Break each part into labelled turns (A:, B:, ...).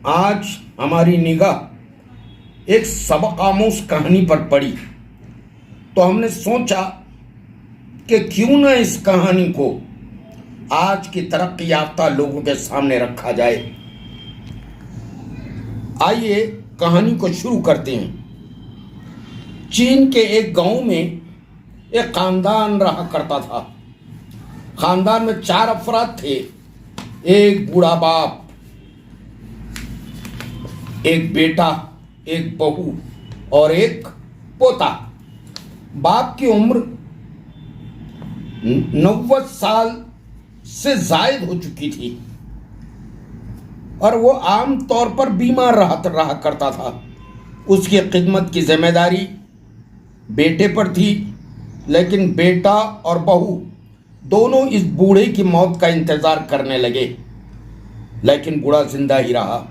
A: आज हमारी निगाह एक सबक-आमूज़ कहानी पर पड़ी, तो हमने सोचा कि क्यों न इस कहानी को आज की तरक्की याफ्ता लोगों के सामने रखा जाए। आइए कहानी को शुरू करते हैं। चीन के एक गांव में एक खानदान रहा करता था। खानदान में 4 अफराद थे, एक बूढ़ा बाप, एक बेटा, एक बहू और एक पोता। बाप की उम्र 90 साल से जायद हो चुकी थी और वो आम तौर पर बीमार रहा करता था। उसकी खिदमत की जिम्मेदारी बेटे पर थी, लेकिन बेटा और बहू दोनों इस बूढ़े की मौत का इंतजार करने लगे, लेकिन बूढ़ा जिंदा ही रहा।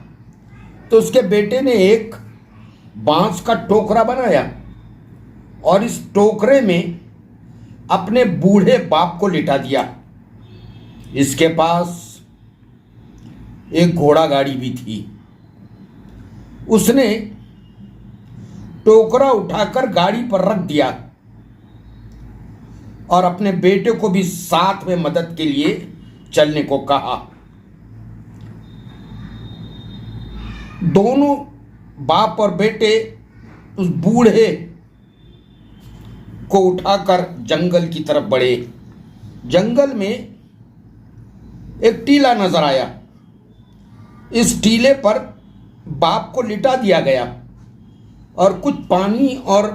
A: तो उसके बेटे ने एक बांस का टोकरा बनाया और इस टोकरे में अपने बूढ़े बाप को लिटा दिया। इसके पास एक घोड़ा गाड़ी भी थी। उसने टोकरा उठाकर गाड़ी पर रख दिया और अपने बेटे को भी साथ में मदद के लिए चलने को कहा। दोनों बाप और बेटे उस बूढ़े को उठाकर जंगल की तरफ बढ़े। जंगल में एक टीला नजर आया। इस टीले पर बाप को लिटा दिया गया और कुछ पानी और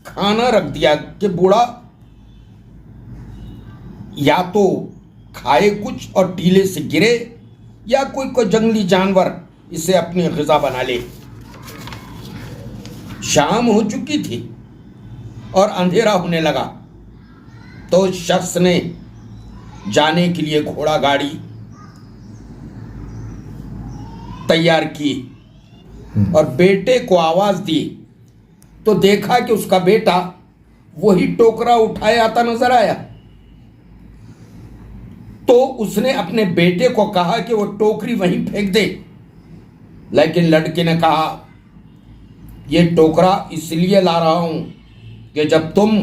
A: खाना रख दिया कि बूढ़ा या तो खाए कुछ और टीले से गिरे या कोई जंगली जानवर इसे अपनी ग़िज़ा बना ले। शाम हो चुकी थी और अंधेरा होने लगा, तो उस शख्स ने जाने के लिए घोड़ा गाड़ी तैयार की और बेटे को आवाज दी, तो देखा कि उसका बेटा वही टोकरा उठाए आता नजर आया। तो उसने अपने बेटे को कहा कि वो टोकरी वहीं फेंक दे, लेकिन लड़के ने कहा, ये टोकरा इसलिए ला रहा हूं कि जब तुम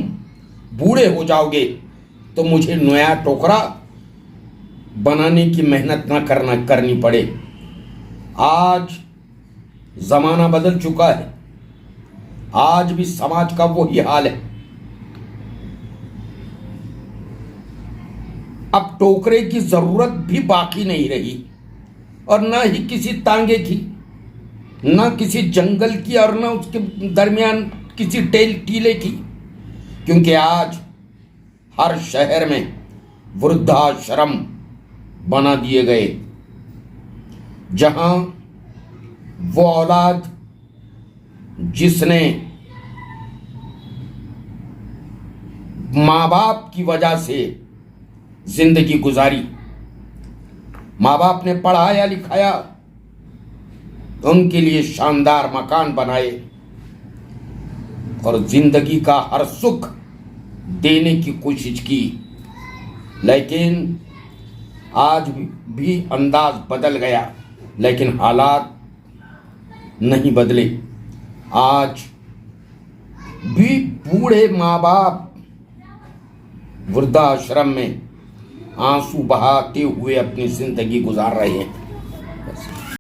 A: बूढ़े हो जाओगे तो मुझे नया टोकरा बनाने की मेहनत ना करनी पड़े। आज जमाना बदल चुका है, आज भी समाज का वही हाल है। अब टोकरे की जरूरत भी बाकी नहीं रही और न ही किसी तांगे की, न किसी जंगल की और न उसके दरमियान किसी टीले की, क्योंकि आज हर शहर में वृद्धाश्रम बना दिए गए, जहां वो औलाद जिसने माँ बाप की वजह से जिंदगी गुजारी, माँ बाप ने पढ़ाया लिखाया, उनके लिए शानदार मकान बनाए और जिंदगी का हर सुख देने की कोशिश की, लेकिन आज भी अंदाज बदल गया, लेकिन हालात नहीं बदले। आज भी बूढ़े माँ बाप वृद्धाश्रम में आंसू बहाते हुए अपनी जिंदगी गुजार रहे हैं।